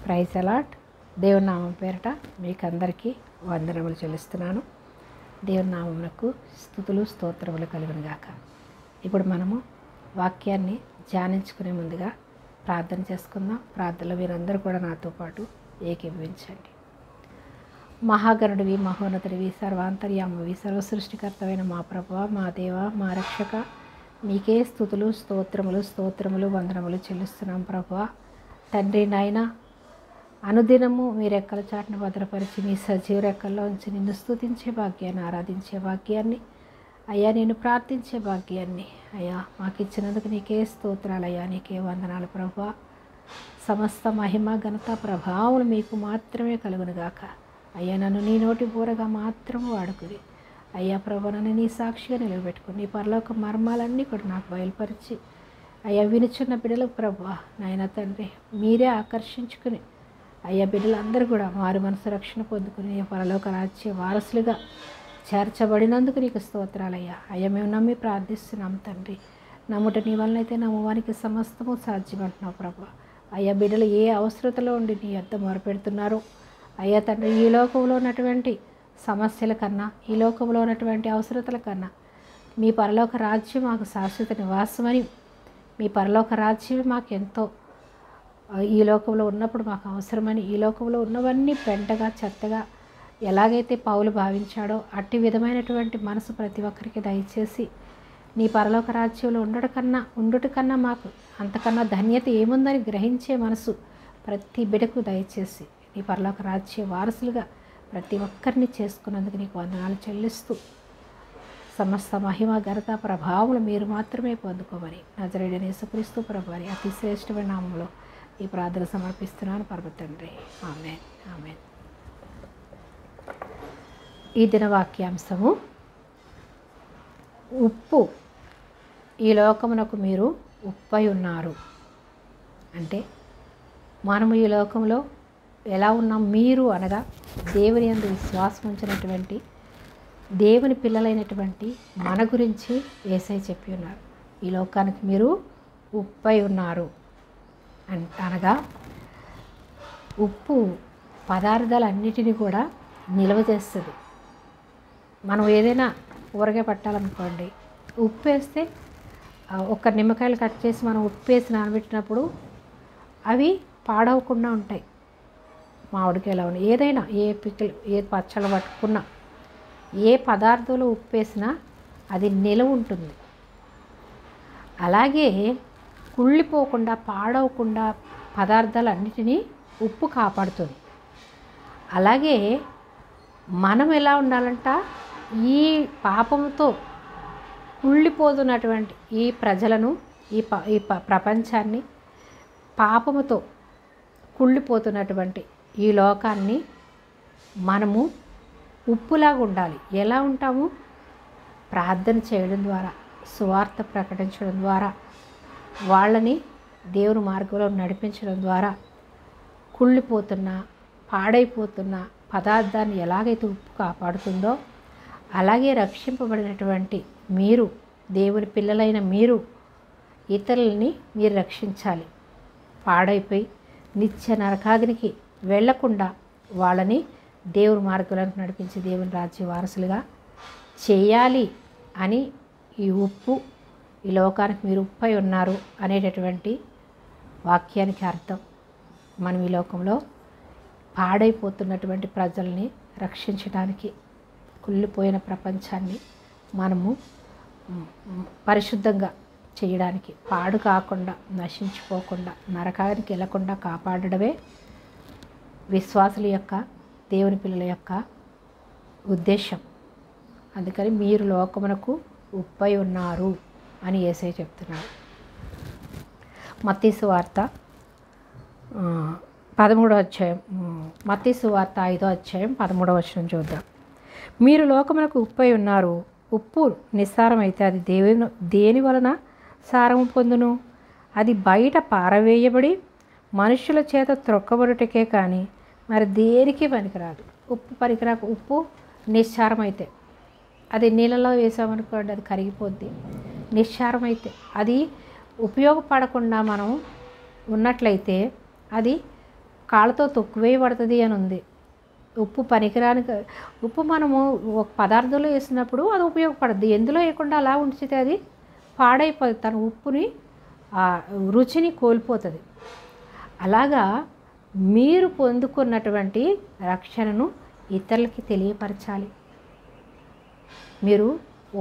Praise allot. దేవుని నామం పేరట మీకు అందరికీ వందనములు చెల్లిస్తున్నాను. దేవుని నామమునకు స్తుతులు స్తోత్రములు కలుగునుగాక. ఇప్పుడు మనము వాక్యాన్ని ధ్యానించుకునే ముందుగా ప్రార్థన చేసుకుందాం. ప్రార్థనలో మీరందరూ కూడా నాతో పాటు ఏకీభవించండి. మహాగణుడివి, మహోన్నతుడివి, సర్వాంతర్యామవి, సర్వసృష్టికర్తమైన మా ప్రభువా, మా దేవ, మా రక్షక, మీకే స్తుతులు స్తోత్రములు వందనములు చెల్లిస్తున్నాం ప్రభువా. తండ్రి నాయన, అనుదినము మీ రెక్కల చాటును భద్రపరిచి మీ సజీవ రెక్కల్లో ఉంచి నిన్ను స్తుతించే భాగ్యాన్ని, ఆరాధించే భాగ్యాన్ని, అయ్యా నేను ప్రార్థించే భాగ్యాన్ని అయ్యా మాకు ఇచ్చినందుకు నీకే స్తోత్రాలు అయ్యా, నీకే వందనాలు ప్రభువా. సమస్త మహిమ ఘనత ప్రభావం మీకు మాత్రమే కలుగునుగాక. అయ్యా నన్ను నీ నోటి బూరగా మాత్రము వాడుకుని అయ్యా ప్రభు నన్ను నీ సాక్షిగా నిలబెట్టుకుని నీ పరలోక మర్మాలన్నీ కూడా నాకు బయలుపరిచి అయ్యా వినుచున్న బిడ్డలకు ప్రభువా నాయన తండ్రి మీరే ఆకర్షించుకుని అయ్యా బిడ్డలందరూ కూడా మారు మనసు రక్షణ పొందుకుని పరలోక రాజ్య వారసులుగా చేర్చబడినందుకు నీకు స్తోత్రాలయ్యా. అయ్యా మేము నమ్మి ప్రార్థిస్తున్నాం తండ్రి. నమ్ముట నీ వలనైతే నమ్మువానికి సమస్తము సాధ్యమంటున్నావు ప్రభు. అయ్యా బిడ్డలు ఏ అవసరతలో ఉండి నీ యొద్ద మొరపెడుతున్నారో అయ్యా తండ్రి, ఈ లోకంలో ఉన్నటువంటి సమస్యల కన్నా, ఈ లోకంలో ఉన్నటువంటి అవసరతల కన్నా మీ పరలోక రాజ్యం మాకు శాశ్వత నివాసమని, మీ పరలోక రాజ్యం మాకు ఎంతో ఈ లోకంలో ఉన్నప్పుడు మాకు అవసరమని, ఈ లోకంలో ఉన్నవన్నీ పెంటగా చెత్తగా ఎలాగైతే పౌలు భావించాడో అట్టి విధమైనటువంటి మనసు ప్రతి ఒక్కరికి దయచేసి నీ పరలోక రాజ్యంలో ఉండుట కన్నా మాకు అంతకన్నా ధన్యత ఏముందని గ్రహించే మనసు ప్రతి బిడకు దయచేసి నీ పరలోక రాజ్య వారసులుగా ప్రతి ఒక్కరిని చేసుకున్నందుకు నీకు వందనాలు చెల్లిస్తూ సమస్త మహిమ ఘనత ప్రభావములు మీరు మాత్రమే పొందుకోమని నజరేయుడైన యేసుక్రీస్తు ప్రభువారి అతి శ్రేష్టమైన నామములో ఈ ప్రార్థన సమర్పిస్తున్నాను పరమ తండ్రి. ఆమేన్, ఆమేన్. ఈ దిన వాక్యాంశము, ఉప్పు. ఈ లోకమునకు మీరు ఉప్పై ఉన్నారు. అంటే మనము ఈ లోకంలో ఎలా ఉన్నాం? మీరు అనగా దేవుని యందు విశ్వాసం ఉంచినటువంటి దేవుని పిల్లలైనటువంటి మన గురించి యేసయ్య చెప్పి ఉన్నారు. ఈ లోకానికి మీరు ఉప్పై ఉన్నారు అనగా ఉప్పు పదార్థాలన్నిటినీ కూడా నిల్వ చేస్తుంది. మనం ఏదైనా ఊరగాయ పట్టాలనుకోండి, ఉప్పు వేస్తే ఒక నిమ్మకాయలు కట్ చేసి మనం ఉప్పు వేసి నానబెట్టినప్పుడు అవి పాడవకుండా ఉంటాయి. మామిడికాయలు అవును, ఏదైనా ఏ పిక్కలు ఏ పచ్చళ్ళు పట్టుకున్నా ఏ పదార్థంలో ఉప్పు వేసినా అది నిలవ ఉంటుంది. అలాగే కుళ్ళిపోకుండా పాడవకుండా పదార్థాలన్నిటినీ ఉప్పు కాపాడుతుంది. అలాగే మనం ఎలా ఉండాలంట, ఈ పాపంతో కుళ్ళిపోతున్నటువంటి ఈ ప్రజలను, ఈ ప్రపంచాన్ని, పాపముతో కుళ్ళిపోతున్నటువంటి ఈ లోకాన్ని మనము ఉప్పులాగా ఉండాలి. ఎలా ఉంటాము? ప్రార్థన చేయడం ద్వారా, సువార్త ప్రకటించడం ద్వారా, వాళ్ళని దేవుని మార్గంలో నడిపించడం ద్వారా కుళ్ళిపోతున్న పాడైపోతున్న పదార్థాన్ని ఎలాగైతే ఉప్పు కాపాడుతుందో అలాగే రక్షింపబడినటువంటి మీరు, దేవుని పిల్లలైన మీరు ఇతరులని మీరు రక్షించాలి. పాడైపోయి నిత్య నరకాగ్నికి వెళ్లకుండా వాళ్ళని దేవుని మార్గాలకు నడిపించి దేవుని రాజ్య వారసులుగా చేయాలి అని ఈ ఉప్పు, ఈ లోకానికి మీరు ఉప్పై ఉన్నారు అనేటటువంటి వాక్యానికి అర్థం. మనం ఈ లోకంలో పాడైపోతున్నటువంటి ప్రజల్ని రక్షించడానికి, కుళ్ళిపోయిన ప్రపంచాన్ని మనము పరిశుద్ధంగా చేయడానికి, పాడు కాకుండా నశించిపోకుండా నరకానికి వెళ్లకుండా కాపాడడమే విశ్వాసుల యొక్క, దేవుని పిల్లల యొక్క ఉద్దేశం. అందుకని మీరు లోకమునకు ఉప్పై ఉన్నారు అని యేసయ్య చెప్తున్నాడు. మత్తయి సువార్త 13వ అధ్యాయం, మత్తయి సువార్త 5వ అధ్యాయం 13వ వచనం చూద్దాం. మీరు లోకమునకు ఉప్పై ఉన్నారు. ఉప్పు నిస్సారమైతే అది దేని వలన సారము పొందును? అది బయట పారవేయబడి మనుషుల చేత త్రొక్కబడుటకే కానీ మరి దేనికి పనికిరాదు. ఉప్పు నిస్సారమైతే, అది నీళ్ళలో వేసామనుకోండి అది కరిగిపోద్ది. నిస్సారమైతే, అది ఉపయోగపడకుండా మనం ఉన్నట్లయితే అది కాళ్ళతో తొక్కువేయబడుతుంది అని ఉంది. ఉప్పు పనికిరాని ఉప్పు మనము ఒక పదార్థంలో వేసినప్పుడు అది ఉపయోగపడుద్ది. ఎందులో వేయకుండా అలా ఉంచితే అది పాడైపోతుంది, తన ఉప్పుని రుచిని కోల్పోతుంది. అలాగా మీరు పొందుకున్నటువంటి రక్షణను ఇతరులకి తెలియపరచాలి. మీరు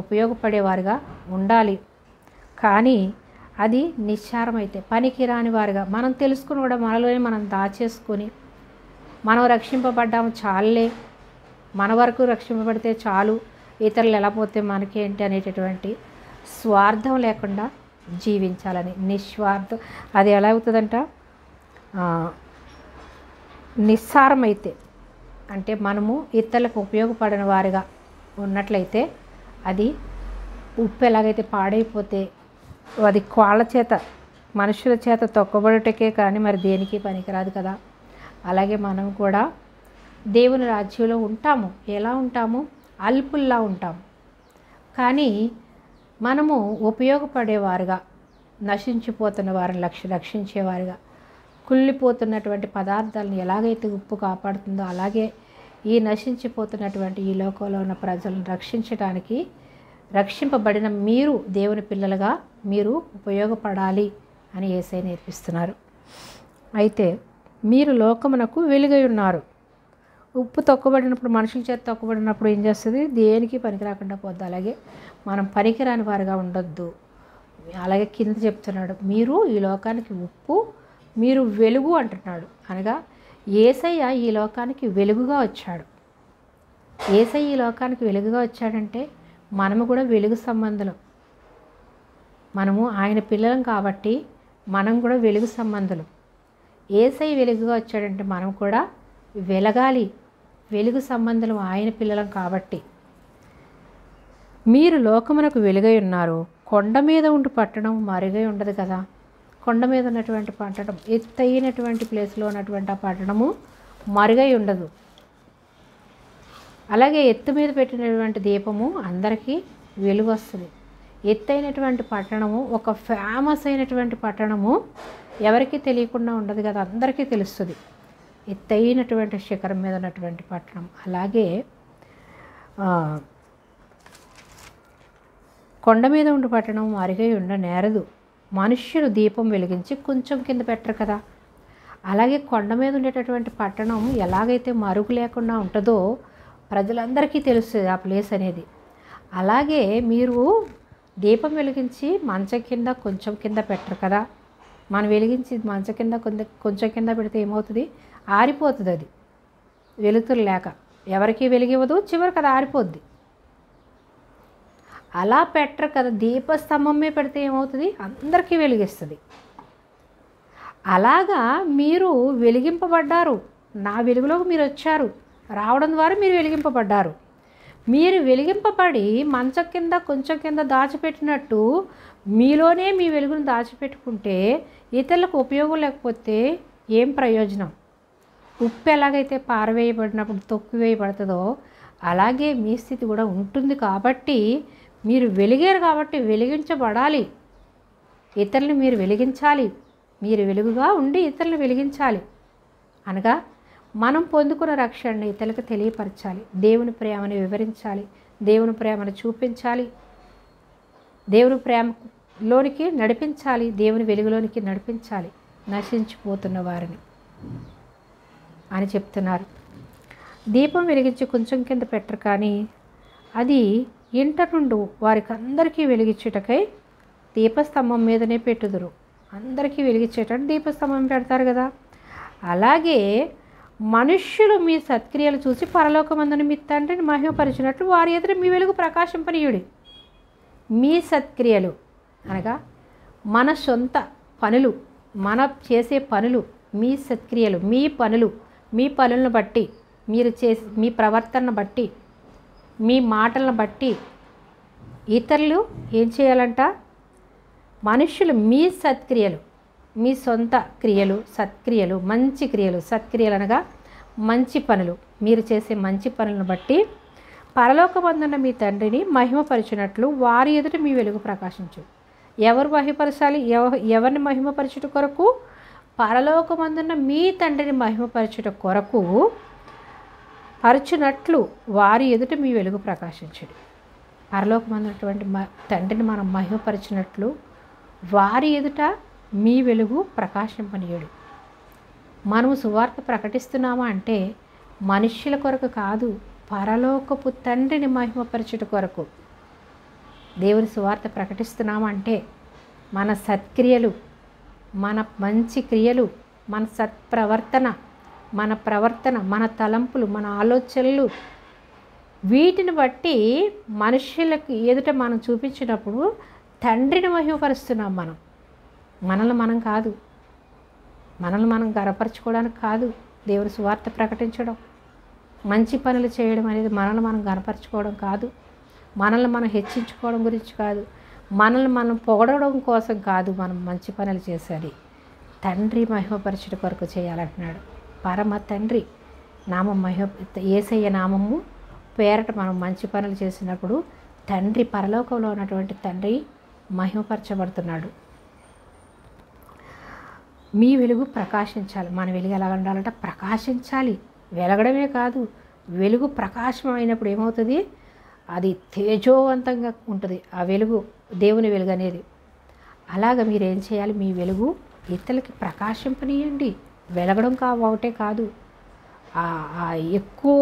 ఉపయోగపడేవారుగా ఉండాలి. కానీ అది నిస్సారమైతే పనికిరాని వారుగా మనం తెలుసుకుని కూడా మనలోనే మనం దాచేసుకొని మనం రక్షింపబడ్డాము చాలులే, మన వరకు రక్షింపబడితే చాలు, ఇతరులు ఎలా పోతే మనకేంటి అనేటటువంటి స్వార్థం లేకుండా జీవించాలని. నిస్వార్థం అది ఎలా అవుతుందంట, నిస్సారమైతే అంటే మనము ఇతరులకు ఉపయోగపడిన వారిగా ఉన్నట్లయితే అది ఉప్పు ఎలాగైతే పాడైపోతే అది కోళ్ళ చేత మనుషుల చేత తొక్కబడుటకే కానీ మరి దేనికి పనికిరాదు కదా. అలాగే మనం కూడా దేవుని రాజ్యంలో ఉంటాము. ఎలా ఉంటాము? అల్పుల్లా ఉంటాము. కానీ మనము ఉపయోగపడేవారుగా, నశించిపోతున్న వారిని రక్షించేవారుగా, కుళ్ళిపోతున్నటువంటి పదార్థాలను ఎలాగైతే ఉప్పు కాపాడుతుందో అలాగే ఈ నశించిపోతున్నటువంటి ఈ లోకంలో ఉన్న ప్రజలను రక్షించడానికి రక్షింపబడిన మీరు దేవుని పిల్లలుగా మీరు ఉపయోగపడాలి అని యేసయ్య నేర్పిస్తున్నారు. అయితే మీరు లోకమునకు వెలుగై ఉన్నారు. ఉప్పు తొక్కబడినప్పుడు, మనుషుల చేత తొక్కబడినప్పుడు ఏం చేస్తుంది? దేనికి పనికి రాకుండా పోద్ది. అలాగే మనం పనికిరాని వారుగా ఉండొద్దు. అలాగే కింద చెప్తున్నాడు, మీరు ఈ లోకానికి ఉప్పు, మీరు వెలుగు అంటున్నాడు. అనగా యేసయ్య ఈ లోకానికి వెలుగుగా వచ్చాడు. యేసయ్య ఈ లోకానికి వెలుగుగా వచ్చాడంటే మనము కూడా వెలుగు సంబంధులం. మనము ఆయన పిల్లలం కాబట్టి మనం కూడా వెలుగు సంబంధులం. యేసయ్య వెలుగుగా వచ్చాడంటే మనం కూడా వెలగాలి, వెలుగు సంబంధులం, ఆయన పిల్లలం కాబట్టి. మీరు లోకమునకు వెలుగై ఉన్నారు. కొండ మీద ఉండి పట్టణం మరుగై ఉండదు కదా. కొండ మీద ఉన్నటువంటి పట్టణం, ఎత్తైనటువంటి ప్లేస్లో ఉన్నటువంటి ఆ పట్టణము మరుగై ఉండదు. అలాగే ఎత్తు మీద పెట్టినటువంటి దీపము అందరికీ వెలుగు వస్తుంది. ఎత్తైనటువంటి పట్టణము, ఒక ఫేమస్ అయినటువంటి పట్టణము ఎవరికీ తెలియకుండా ఉండదు కదా, అందరికీ తెలుస్తుంది. ఎత్తైనటువంటి శిఖరం మీద ఉన్నటువంటి పట్టణం. అలాగే కొండ మీద ఉండి పట్టణం మరుగై ఉండ నేరదు. మనుష్యులు దీపం వెలిగించి కొంచెం కింద పెట్టరు కదా. అలాగే కొండ మీద ఉండేటటువంటి పట్టణం ఎలాగైతే మరుగు లేకుండా ఉంటుందో ప్రజలందరికీ తెలుస్తుంది ఆ ప్లేస్ అనేది. అలాగే మీరు దీపం వెలిగించి మంచం కింద కొంచెం కింద పెట్టరు కదా. మనం వెలిగించి మంచం కింద కొంచెం కింద పెడితే ఏమవుతుంది? ఆరిపోతుంది. అది వెలుతురు లేక ఎవరికీ వెలిగివ్వదు, చివరికి అది ఆరిపోద్ది. అలా పెట్టరు కదా. దీపస్తంభమే పెడితే ఏమవుతుంది? అందరికీ వెలిగిస్తుంది. అలాగా మీరు వెలిగింపబడ్డారు. నా వెలుగులోకి మీరు వచ్చారు. రావడం ద్వారా మీరు వెలిగింపబడ్డారు. మీరు వెలిగింపబడి మంచం కింద కొంచెం కింద దాచిపెట్టినట్టు మీలోనే మీ వెలుగును దాచిపెట్టుకుంటే ఇతరులకు ఉపయోగం లేకపోతే ఏం ప్రయోజనం? ఉప్పు ఎలాగైతే పారవేయబడినప్పుడు తొక్కివేయబడుతుందో అలాగే మీ స్థితి కూడా ఉంటుంది. కాబట్టి మీరు వెలిగారు కాబట్టి వెలిగించబడాలి. ఇతరులను మీరు వెలిగించాలి. మీరు వెలుగుగా ఉండి ఇతరులను వెలిగించాలి. అనగా మనం పొందుకున్న రక్షణని ఇతరులకు తెలియపరచాలి. దేవుని ప్రేమను వివరించాలి. దేవుని ప్రేమను చూపించాలి. దేవుని ప్రేమలోనికి నడిపించాలి. దేవుని వెలుగులోనికి నడిపించాలి నశించిపోతున్న వారిని అని చెప్తున్నారు. దీపం వెలిగించి కొంచెం కింద పెట్టరు కానీ అది ఇంట నుండి వారికి అందరికీ వెలిగించుటకై దీపస్తంభం మీదనే పెట్టుదురు. అందరికీ వెలిగించేటట్టు దీపస్తంభం పెడతారు కదా. అలాగే మనుష్యులు మీ సత్క్రియలు చూసి పరలోకమందున మీ తండ్రిని మహిమపరిచినట్లు వారి ఎదుట మీ వెలుగు ప్రకాశింపనీయుడి. మీ సత్క్రియలు అనగా మన సొంత పనులు, మన చేసే పనులు, మీ సత్క్రియలు, మీ పనులు, మీ పనులను బట్టి, మీరు చేసే మీ ప్రవర్తనను బట్టి, మీ మాటలను బట్టి ఇతరులు ఏం చేయాలంట? మనుష్యులు మీ సత్క్రియలు, మీ సొంత క్రియలు, సత్క్రియలు, మంచి క్రియలు, సత్క్రియలు అనగా మంచి పనులు, మీరు చేసే మంచి పనులను బట్టి పరలోకమందున్న మీ తండ్రిని మహిమపరిచినట్లు వారి ఎదుట మీ వెలుగు ప్రకాశించు. ఎవరు మహిమపరచాలి? ఎవరిని మహిమపరచుట కొరకు? పరలోకమందున్న మీ తండ్రిని మహిమపరచుట కొరకు పరచునట్లు వారి ఎదుట మీ వెలుగు ప్రకాశించుడి. పరలోకమందున్నటువంటి తండ్రిని మనం మహిమపరచినట్లు వారి ఎదుట మీ వెలుగు ప్రకాశింపనీయుడు. మనము సువార్త ప్రకటిస్తున్నామా అంటే మనుష్యుల కొరకు కాదు, పరలోకపు తండ్రిని మహిమపరచుట కొరకు దేవుని సువార్త ప్రకటిస్తున్నామా అంటే మన సత్క్రియలు, మన మంచి క్రియలు, మన సత్ప్రవర్తన, మన తలంపులు, మన ఆలోచనలు, వీటిని బట్టి మనుష్యులకు ఎదుట మనం చూపించినప్పుడు తండ్రిని మహిమపరుస్తున్నాం. మనల్ని మనం కాదు, మనల్ని మనం గనపరచుకోవడానికి కాదు దేవుని సువార్త ప్రకటించడం, మంచి పనులు చేయడం అనేది మనల్ని మనం గనపరచుకోవడం కాదు, మనల్ని మనం హెచ్చించుకోవడం గురించి కాదు, మనల్ని మనం పొగడడం కోసం కాదు మనం మంచి పనులు చేసేది. తండ్రి మహిమపరచుట కొరకు చేయాలంటున్నాడు. పరమ తండ్రి నామం యేసయ్య నామము పేరట మనం మంచి పనులు చేసినప్పుడు తండ్రి, పరలోకంలో ఉన్నటువంటి తండ్రి మహిమపరచబడుతున్నాడు. మీ వెలుగు ప్రకాశించాలి. మన వెలుగు ఎలా ఉండాలంటే ప్రకాశించాలి, వెలగడమే కాదు, వెలుగు ప్రకాశమైనప్పుడు ఏమవుతుంది, అది తేజోవంతంగా ఉంటుంది ఆ వెలుగు, దేవుని వెలుగు అనేది. అలాగ మీరేం చేయాలి, మీ వెలుగు ఇతరులకి ప్రకాశింపనీయండి. వెలగడం ఒకటే కాదు, ఎక్కువ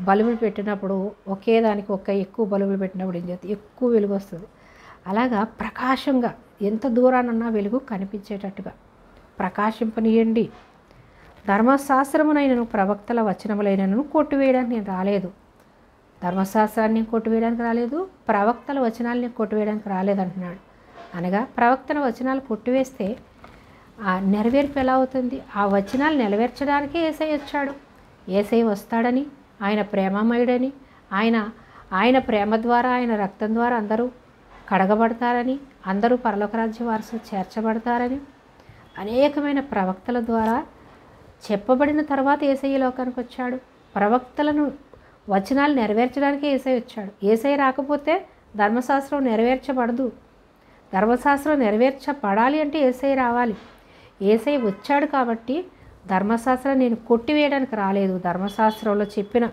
బల్బులు పెట్టినప్పుడు ఒకే దానికి ఎక్కువ బల్బులు పెట్టినప్పుడు ఏం చేస్తుంది, ఎక్కువ వెలుగు వస్తుంది. అలాగా ప్రకాశంగా ఎంత దూరానన్నా వెలుగు కనిపించేటట్టుగా ప్రకాశింపనీయండి. ధర్మశాస్త్రమునైనను ప్రవక్తల వచనములైనను కొట్టివేయడానికి నేను రాలేదు. ధర్మశాస్త్రాన్ని కొట్టివేయడానికి రాలేదు, ప్రవక్తల వచనాలని కొట్టివేయడానికి రాలేదంటున్నాడు. అనగా ప్రవక్తల వచనాలు కొట్టివేస్తే ఆ నెరవేర్పు ఎలా అవుతుంది? ఆ వచనాలు నెరవేర్చడానికే యేసయ్య వచ్చాడు. యేసయ్య వస్తాడని, ఆయన ప్రేమమయుడని, ఆయన ప్రేమ ద్వారా, ఆయన రక్తం ద్వారా అందరూ కడగబడతారని, అందరూ పరలోక రాజ్య వారసులు చేర్చబడతారని అనేకమైన ప్రవక్తల ద్వారా చెప్పబడిన తర్వాత యేసయ్య లోకానికి వచ్చాడు. ప్రవక్తలను వచనాలు నెరవేర్చడానికే యేసయ్య వచ్చాడు. యేసయ్య రాకపోతే ధర్మశాస్త్రం నెరవేర్చబడదు. ధర్మశాస్త్రం నెరవేర్చబడాలి అంటే యేసయ్య రావాలి. యేసయ్య వచ్చాడు కాబట్టి ధర్మశాస్త్రం నేను కొట్టివేయడానికి రాలేదు. ధర్మశాస్త్రంలో చెప్పిన,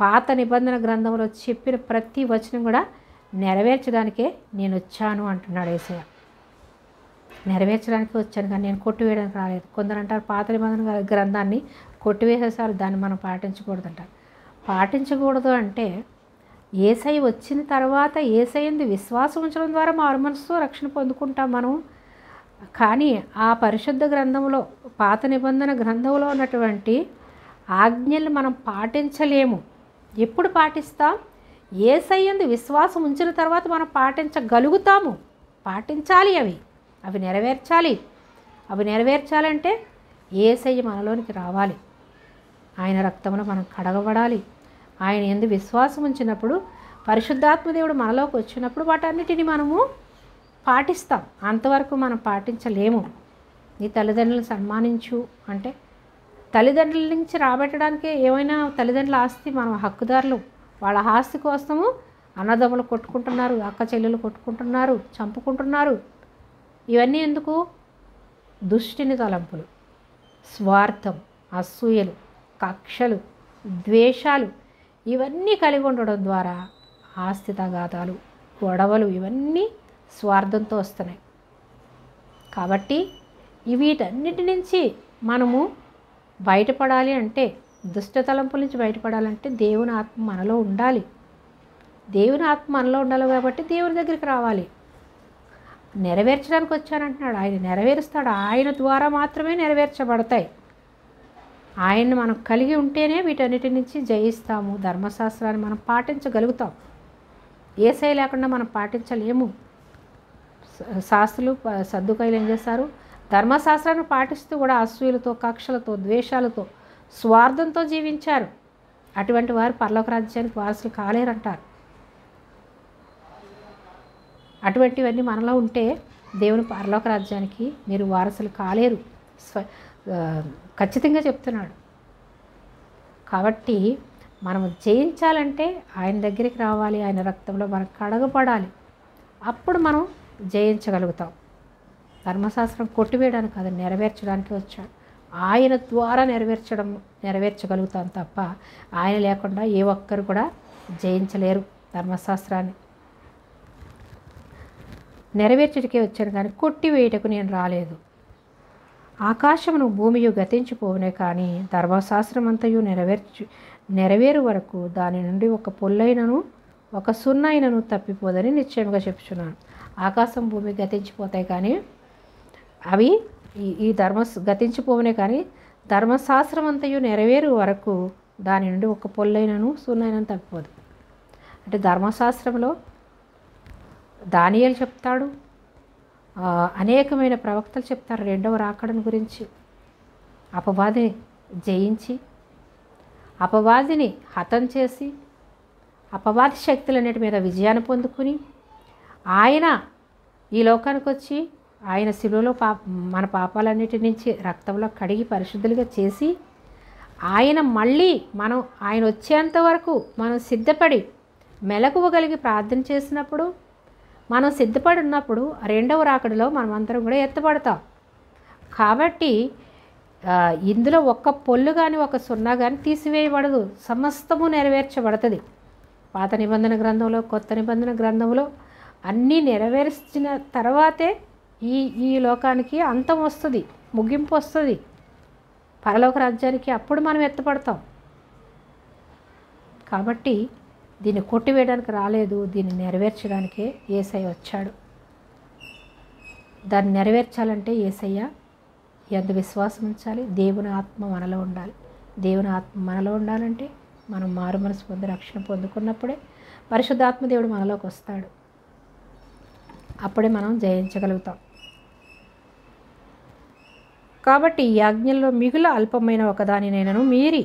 పాత నిబంధన గ్రంథంలో చెప్పిన ప్రతి వచనం కూడా నెరవేర్చడానికే నేను వచ్చాను అంటున్నాడు యేసయ్య. నెరవేర్చడానికి వచ్చాను కానీ నేను కొట్టివేయడానికి రాలేదు. కొందరు అంటారు పాత నిబంధన గ్రంథాన్ని కొట్టివేసేసారు, దాన్ని మనం పాటించకూడదు అంటారు. పాటించకూడదు అంటే యేసయ్య వచ్చిన తర్వాత యేసయ్యందు విశ్వాసం ఉంచడం ద్వారా మారు మనసుతో రక్షణ పొందుకుంటాం మనం. కానీ ఆ పరిశుద్ధ గ్రంథంలో, పాత నిబంధన గ్రంథంలో ఉన్నటువంటి ఆజ్ఞలు మనం పాటించలేము. ఎప్పుడు పాటిస్తాం? యేసయ్యందు విశ్వాసం ఉంచిన తర్వాత మనం పాటించగలుగుతాము. పాటించాలి, అవి నెరవేర్చాలి. అవి నెరవేర్చాలంటే యేసయ్య మనలోనికి రావాలి, ఆయన రక్తంలో మనం కడగబడాలి. ఆయన యందు విశ్వాసం ఉంచినప్పుడు పరిశుద్ధాత్మదేవుడు మనలోకి వచ్చినప్పుడు వాటన్నిటిని మనము పాటిస్తాం. అంతవరకు మనం పాటించలేము. నీ తల్లిదండ్రులను సన్మానించు అంటే తల్లిదండ్రుల నుంచి రాబెట్టడానికి ఏమైనా తల్లిదండ్రుల ఆస్తి మనం హక్కుదారులు. వాళ్ళ ఆస్తి కోసము అన్నదమ్ములు కొట్టుకుంటున్నారు, అక్క చెల్లెలు కొట్టుకుంటున్నారు, చంపుకుంటున్నారు. ఇవన్నీ ఎందుకు? దుష్టిని తలంపులు, స్వార్థం, అసూయలు, కక్షలు, ద్వేషాలు ఇవన్నీ కలిగి ఉండడం ద్వారా ఆస్తి తగాదాలు, గొడవలు ఇవన్నీ స్వార్థంతో వస్తున్నాయి. కాబట్టి వీటన్నిటి నుంచి మనము బయటపడాలి అంటే, దుష్ట తలంపుల నుంచి బయటపడాలంటే దేవుని ఆత్మ మనలో ఉండాలి. దేవుని ఆత్మ మనలో ఉండాలి కాబట్టి దేవుని దగ్గరికి రావాలి. నెరవేర్చడానికి వచ్చానంటున్నాడు. ఆయన నెరవేరుస్తాడు. ఆయన ద్వారా మాత్రమే నెరవేర్చబడతాయి. ఆయన్ని మనం కలిగి ఉంటేనే వీటన్నిటి నుంచి జయిస్తాము. ధర్మశాస్త్రాన్ని మనం పాటించగలుగుతాం. యేసయ్య లేకుండా మనం పాటించలేము. శాస్త్రులు, సద్దుకాయలు ఏం చేస్తారు? ధర్మశాస్త్రాన్ని పాటిస్తూ కూడా అసూయలతో, కక్షలతో, ద్వేషాలతో, స్వార్థంతో జీవించారు. అటువంటి వారు పరలోక రాజ్యానికి వారసులు కాలేరంటారు. అటువంటివన్నీ మనలో ఉంటే దేవుని పరలోక రాజ్యానికి మీరు వారసులు కాలేరు, ఖచ్చితంగా చెప్తున్నాడు. కాబట్టి మనము జయించాలంటే ఆయన దగ్గరికి రావాలి, ఆయన రక్తంలో మనం కడగబడాలి. అప్పుడు మనం జయించగలుగుతాం. ధర్మశాస్త్రం కొట్టివేయడానికి కాదు, నెరవేర్చడానికి వచ్చాడు. ఆయన ద్వారా నెరవేర్చగలుగుతాం తప్ప ఆయన లేకుండా ఏ ఒక్కరు కూడా జయించలేరు. ధర్మశాస్త్రాన్ని నెరవేర్చుటకే వచ్చాను కానీ కొట్టివేయటకు నేను రాలేదు. ఆకాశమును భూమియు గతించిపోవునే కానీ ధర్మశాస్త్రం అంతయు నెరవేరు వరకు దాని నుండి ఒక పొల్లైనను ఒక సున్నైనను తప్పిపోదని నిశ్చయంగా చెప్తున్నాను. ఆకాశం భూమి గతించిపోతాయి కానీ అవి ఈ గతించిపోవునే కానీ ధర్మశాస్త్రం అంతయు నెరవేరు వరకు దాని నుండి ఒక పొల్లైనను సున్నైనను తప్పిపోదు. అంటే ధర్మశాస్త్రంలో దానియేలు చెప్తాడు, అనేకమైన ప్రవక్తలు చెప్తారు రెండవ రాకడను గురించి. అపవాదిని జయించి అపవాదిని హతం చేసి అపవాది శక్తులన్నిటి మీద విజయాన్ని పొందుకుని ఆయన ఈ లోకానికి వచ్చి ఆయన శిలువలో మన పాపాలన్నిటి నుంచి రక్తంలో కడిగి పరిశుద్ధులుగా చేసి ఆయన మళ్ళీ ఆయన వచ్చేంత వరకు మనం సిద్ధపడి మెలకువగలిగి ప్రార్థన చేసినప్పుడు, మనం సిద్ధపడి ఉన్నప్పుడు రెండవ రాకడలో మనమందరం కూడా ఎత్తపడతాం. కాబట్టి ఇందులో ఒక్క పొల్లు కానీ ఒక సున్నా కానీ తీసివేయబడదు, సమస్తము నెరవేర్చబడుతుంది. పాత నిబంధన గ్రంథంలో కొత్త నిబంధన గ్రంథంలో అన్నీ నెరవేర్చిన తర్వాతే ఈ లోకానికి అంతం వస్తుంది, ముగింపు వస్తుంది, పరలోక రాజ్యానికి. అప్పుడు మనం ఎత్తపడతాం. కాబట్టి దీన్ని కొట్టివేయడానికి రాలేదు, దీన్ని నెరవేర్చడానికే యేసయ్య వచ్చాడు. దాన్ని నెరవేర్చాలంటే యేసయ్య ఎంత విశ్వాసం ఉంచాలి, దేవుని ఆత్మ మనలో ఉండాలి. దేవుని ఆత్మ మనలో ఉండాలంటే మనం మారు మనసు పొంది రక్షణ పొందుకున్నప్పుడే పరిశుద్ధాత్మ దేవుడు మనలోకి వస్తాడు. అప్పుడే మనం జయించగలుగుతాం. కాబట్టి ఈ ఆజ్ఞల్లో మిగుల అల్పమైన ఒకదానినైనను మీరి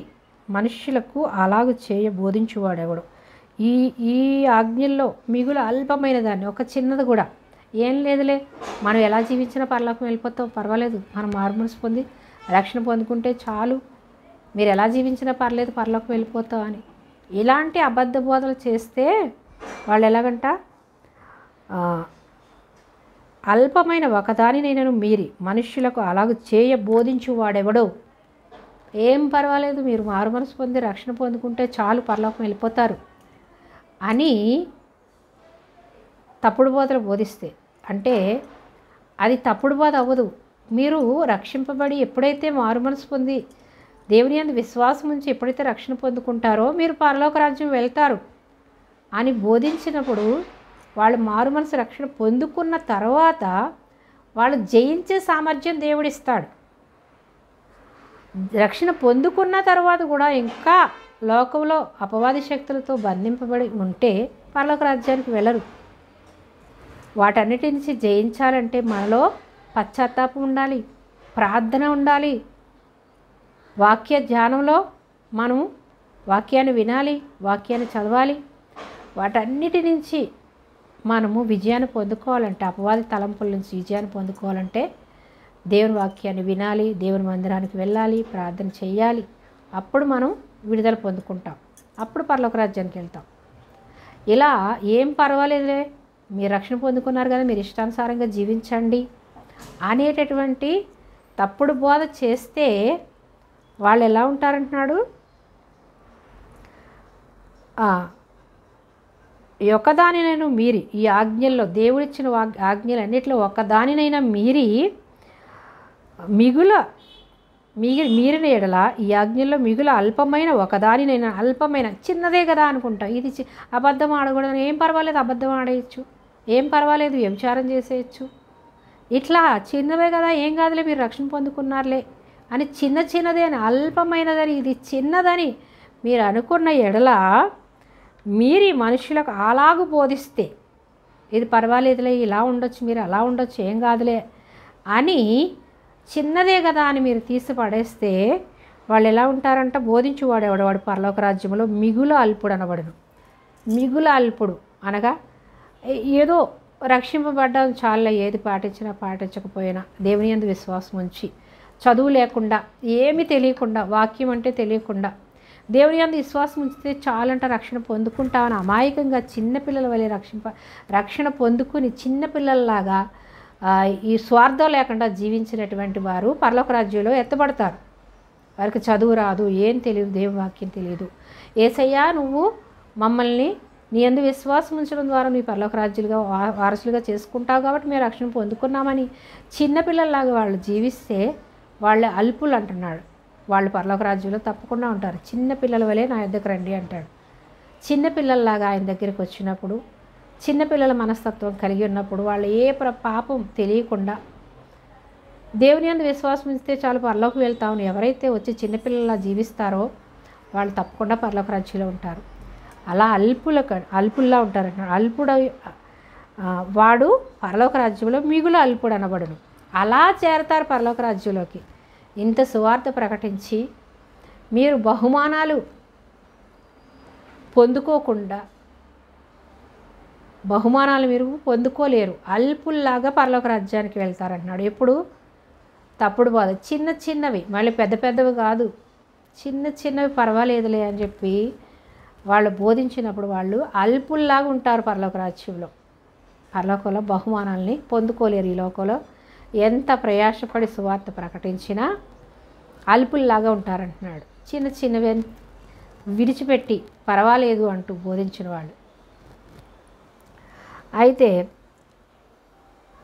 మనుష్యులకు అలాగు చేయ బోధించువాడెవడు. ఈ ఆజ్ఞల్లో మిగుల అల్పమైన దాన్ని, ఒక చిన్నది కూడా ఏం లేదులే, మనం ఎలా జీవించినా పరలోకం వెళ్ళిపోతాం, పర్వాలేదు, మనం మారుమనసు పొంది రక్షణ పొందుకుంటే చాలు, మీరు ఎలా జీవించినా పర్లేదు, పరలోకం వెళ్ళిపోతాం అని ఇలాంటి అబద్ధ బోధలు చేస్తే వాళ్ళు ఎలాగంట, అల్పమైన ఒకదానినైనను మీరి మనుష్యులకు అలాగ చేయ బోధించువాడెవడో. ఏం పర్వాలేదు, మీరు మారుమనసు పొంది రక్షణ పొందుకుంటే చాలు, పరలోకం వెళ్ళిపోతారు అని తప్పుడు బోధలు బోధిస్తే, అంటే అది తప్పుడు బోధ అవ్వదు. మీరు రక్షింపబడి ఎప్పుడైతే మారుమనసు పొంది దేవుని యందు విశ్వాసం ఉంచి ఎప్పుడైతే రక్షణ పొందుకుంటారో మీరు పరలోక రాజ్యం వెళ్తారు అని బోధించినప్పుడు, వాళ్ళు మారుమనసు రక్షణ పొందుకున్న తర్వాత వాళ్ళు జయించే సామర్థ్యం దేవుడిస్తాడు. రక్షణ పొందుకున్న తర్వాత కూడా ఇంకా లోకంలో అపవాది శక్తులతో బంధింపబడి ఉంటే పరలోక రాజ్యానికి వెళ్ళరు. వాటన్నిటి నుంచి జయించాలంటే మనలో పశ్చాత్తాపం ఉండాలి, ప్రార్థన ఉండాలి, వాక్య ధ్యానంలో మనం వాక్యాన్ని వినాలి, వాక్యాన్ని చదవాలి. వాటన్నిటి నుంచి మనము విజయాన్ని పొందుకోవాలంటే, అపవాది తలంపుల నుంచి విజయాన్ని పొందుకోవాలంటే దేవుని వాక్యాన్ని వినాలి, దేవుని మందిరానికి వెళ్ళాలి, ప్రార్థన చేయాలి. అప్పుడు మనం విడుదల పొందుకుంటాం, అప్పుడు పరలోక రాజ్యానికి వెళ్తాం. ఇలా ఏం పర్వాలేదులే, మీరు రక్షణ పొందుకున్నారు కదా, మీరు ఇష్టానుసారంగా జీవించండి అనేటటువంటి తప్పుడు బోధ చేస్తే వాళ్ళు ఎలా ఉంటారంటున్నాడు, ఒకదానినైనా మీరి, ఈ ఆజ్ఞల్లో దేవుడిచ్చిన ఆజ్ఞలు అన్నిట్లో ఒకదానినైనా మీరి మీరిన ఎడల ఈ ఆజ్ఞల్లో మిగుల అల్పమైన ఒకదానినైనా, అల్పమైన చిన్నదే కదా అనుకుంటా, ఇది అబద్ధం ఆడకూడదు, ఏం పర్వాలేదు, అబద్ధం ఆడేయచ్చు, ఏం పర్వాలేదు, వ్యభిచారం చేసేయచ్చు, ఇట్లా చిన్నవే కదా, ఏం కాదులే, మీరు రక్షణ పొందుకున్నారులే అని చిన్నదే అని, అల్పమైనదని, ఇది చిన్నదని మీరు అనుకున్న ఎడల మీరు మనుషులకు అలాగూ బోధిస్తే, ఇది పర్వాలేదులే, ఇలా ఉండొచ్చు, మీరు అలా ఉండొచ్చు, ఏం కాదులే అని చిన్నదే కదా అని మీరు తీసి పడేస్తే వాళ్ళు ఎలా ఉంటారంట, బోధించువాడు ఎవడవాడు పరలోక రాజ్యంలో మిగుల అల్పుడు అనబడును. మిగుల అల్పుడు అనగా ఏదో రక్షింపబడ్డం చాలా, ఏది పాటించినా పాటించకపోయినా దేవుని యందు విశ్వాసం ఉంచి, చదువు లేకుండా, ఏమీ తెలియకుండా, వాక్యం అంటే తెలియకుండా దేవుని యందు విశ్వాసం ఉంచితే చాలంట రక్షణ పొందుకుంటామని అమాయకంగా చిన్నపిల్లల వలె రక్షణ పొందుకుని చిన్నపిల్లల్లాగా ఈ స్వార్థం లేకుండా జీవించినటువంటి వారు పరలోక రాజ్యంలో ఎత్తబడతారు. వారికి చదువు రాదు, ఏం తెలియదు, దేవుని వాక్యం తెలియదు. యేసయ్యా నువ్వు మమ్మల్ని నీ యందు విశ్వాసం ఉంచడం ద్వారా నీ పరలోక రాజ్యాలుగా వారసులుగా చేసుకుంటావు కాబట్టి మేము రక్షణ పొందుకున్నామని చిన్నపిల్లల్లాగా వాళ్ళు జీవిస్తే వాళ్ళ అల్పులు అంటున్నాడు. వాళ్ళు పరలోక రాజ్యంలో తప్పకుండా ఉంటారు. చిన్నపిల్లల వలె నా యొద్దకు రండి అంటాడు. చిన్నపిల్లల్లాగా ఆయన దగ్గరికి వచ్చినప్పుడు, చిన్నపిల్లల మనస్తత్వం కలిగి ఉన్నప్పుడు వాళ్ళు ఏ పాపం తెలియకుండా దేవుని యందు విశ్వాసం ఇస్తే చాలు పరలోకి వెళ్తామని ఎవరైతే వచ్చి చిన్నపిల్లలా జీవిస్తారో వాళ్ళు తప్పకుండా పరలోక రాజ్యంలో ఉంటారు. అలా అల్పుల్లా ఉంటారంట. అల్పుడు వాడు పరలోక రాజ్యంలో మిగులు అల్పుడు అనబడును. అలా చేరతారు పరలోక రాజ్యంలోకి. ఇంత సువార్త ప్రకటించి మీరు బహుమానాలు పొందుకోకుండా, బహుమానాలు మీరు పొందుకోలేరు, అల్పుల్లాగా పరలోక రాజ్యానికి వెళ్తారంటున్నాడు. ఎప్పుడు తప్పుడు బాధ, చిన్న చిన్నవి, మళ్ళీ పెద్ద పెద్దవి కాదు, చిన్న చిన్నవి పర్వాలేదులే అని చెప్పి వాళ్ళు బోధించినప్పుడు వాళ్ళు అల్పుల్లాగా ఉంటారు పరలోక రాజ్యంలో. పరలోకంలో బహుమానాల్ని పొందుకోలేరు. ఈ లోకంలో ఎంత ప్రయాసపడి సువార్త ప్రకటించినా అల్పుల్లాగా ఉంటారంటున్నాడు. చిన్న చిన్నవి విడిచిపెట్టి పర్వాలేదు అంటూ బోధించిన వాళ్ళు అయితే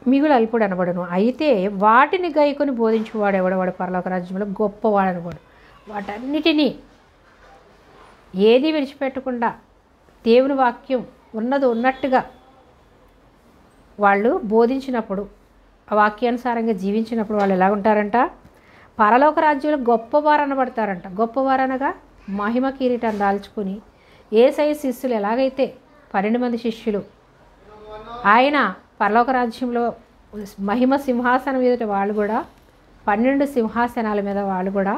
మిగులు అల్పుడు అనబడును. అయితే వాటిని గైకొని బోధించేవాడు ఎవడవాడు పరలోక రాజ్యంలో గొప్పవాడు అనబడు. వాటన్నిటినీ ఏది విడిచిపెట్టకుండా దేవుని వాక్యం ఉన్నది ఉన్నట్టుగా వాళ్ళు బోధించినప్పుడు, ఆ వాక్యానుసారంగా జీవించినప్పుడు వాళ్ళు ఎలా ఉంటారంట? పరలోక రాజ్యంలో గొప్పవారు అనబడతారంట. గొప్పవారు అనగా మహిమ కిరీటం దాల్చుకుని యేసయ్య శిష్యులు ఎలాగైతే 12 మంది శిష్యులు ఆయన పరలోక రాజ్యంలో మహిమ సింహాసనం మీద వాళ్ళు కూడా 12 సింహాసనాల మీద వాళ్ళు కూడా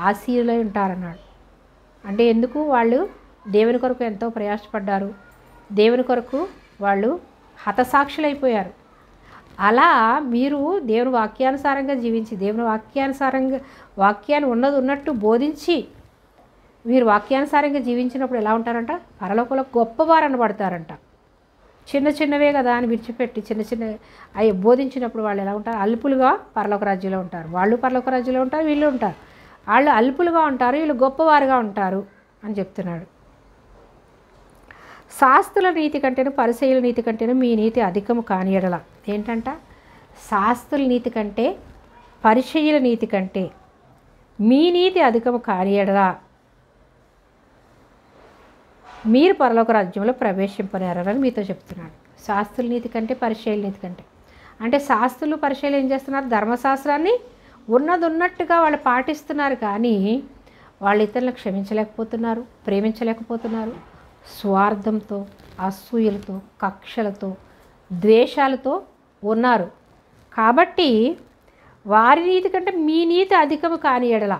ఆసీనులై ఉంటారన్నాడు. అంటే ఎందుకు? వాళ్ళు దేవుని కొరకు ఎంతో ప్రయాసపడ్డారు, దేవుని కొరకు వాళ్ళు హతసాక్షులైపోయారు. అలా మీరు దేవుని వాక్యానుసారంగా జీవించి, దేవుని వాక్యాన్ని ఉన్నది ఉన్నట్టు బోధించి మీరు వాక్యానుసారంగా జీవించినప్పుడు ఎలా ఉంటారంట? పరలోకంలో గొప్పవారు అనబడతారంట. చిన్న చిన్నవే కదా అని విడిచిపెట్టి చిన్న చిన్న అవి బోధించినప్పుడు వాళ్ళు ఎలా ఉంటారు? అల్పులుగా పరలోక రాజ్యంలో ఉంటారు. వాళ్ళు పరలోక రాజ్యంలో ఉంటారు, వీళ్ళు ఉంటారు. వాళ్ళు అల్పులుగా ఉంటారు, వీళ్ళు గొప్పవారుగా ఉంటారు అని చెప్తున్నాడు. శాస్త్రుల నీతి కంటేను పరిసయ్యుల నీతి కంటేను మీ నీతి అధికము కాని ఎడల. ఏంటంట? శాస్త్రుల నీతి కంటే పరిసయ్యుల నీతి కంటే మీ నీతి అధికము కాని ఎడల మీరు పరలోక రాజ్యంలో ప్రవేశింపనేరని మీతో చెప్తున్నాడు. శాస్త్రుల నీతి కంటే పరిసయ్యుల నీతి కంటే అంటే శాస్త్రులు పరిసయ్యులు ఏం చేస్తున్నారు? ధర్మశాస్త్రాన్ని ఉన్నది ఉన్నట్టుగా వాళ్ళు పాటిస్తున్నారు, కానీ వాళ్ళు ఇతరులను క్షమించలేకపోతున్నారు, ప్రేమించలేకపోతున్నారు. స్వార్థంతో, అసూయలతో, కక్షలతో, ద్వేషాలతో ఉన్నారు. కాబట్టి వారి నీతి కంటే మీ నీతి అధికము కాని ఎడల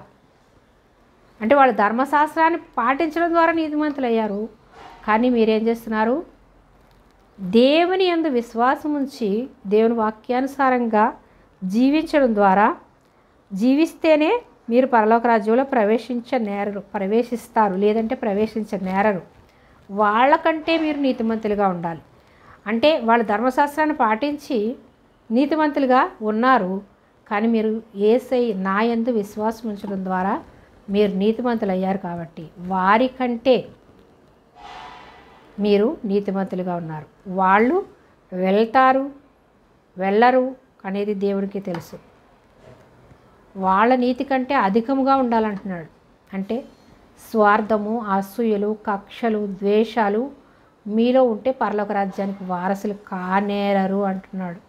అంటే వాళ్ళు ధర్మశాస్త్రాన్ని పాటించడం ద్వారా నీతిమంతులు అయ్యారు, కానీ మీరేం చేస్తున్నారు? దేవుని యందు విశ్వాసం ఉంచి దేవుని వాక్యానుసారంగా జీవించడం ద్వారా జీవిస్తేనే మీరు పరలోక రాజ్యంలో ప్రవేశిస్తారు, లేదంటే ప్రవేశించనేరరు. వాళ్ళకంటే మీరు నీతిమంతులుగా ఉండాలి. అంటే వాళ్ళు ధర్మశాస్త్రాన్ని పాటించి నీతిమంతులుగా ఉన్నారు, కానీ మీరు నా యందు విశ్వాసం ఉంచడం ద్వారా మీరు నీతిమంతులు అయ్యారు కాబట్టి వారికంటే మీరు నీతిమంతులుగా ఉన్నారు. వాళ్ళు వెళ్తారు వెళ్ళరు అనేది దేవుడికి తెలుసు. వాళ్ళ నీతి కంటే అధికముగా ఉండాలంటున్నాడు. అంటే స్వార్థము, అసూయలు, కక్షలు, ద్వేషాలు మీలో ఉంటే పరలోక రాజ్యానికి వారసులు కానేరరు అంటున్నాడు.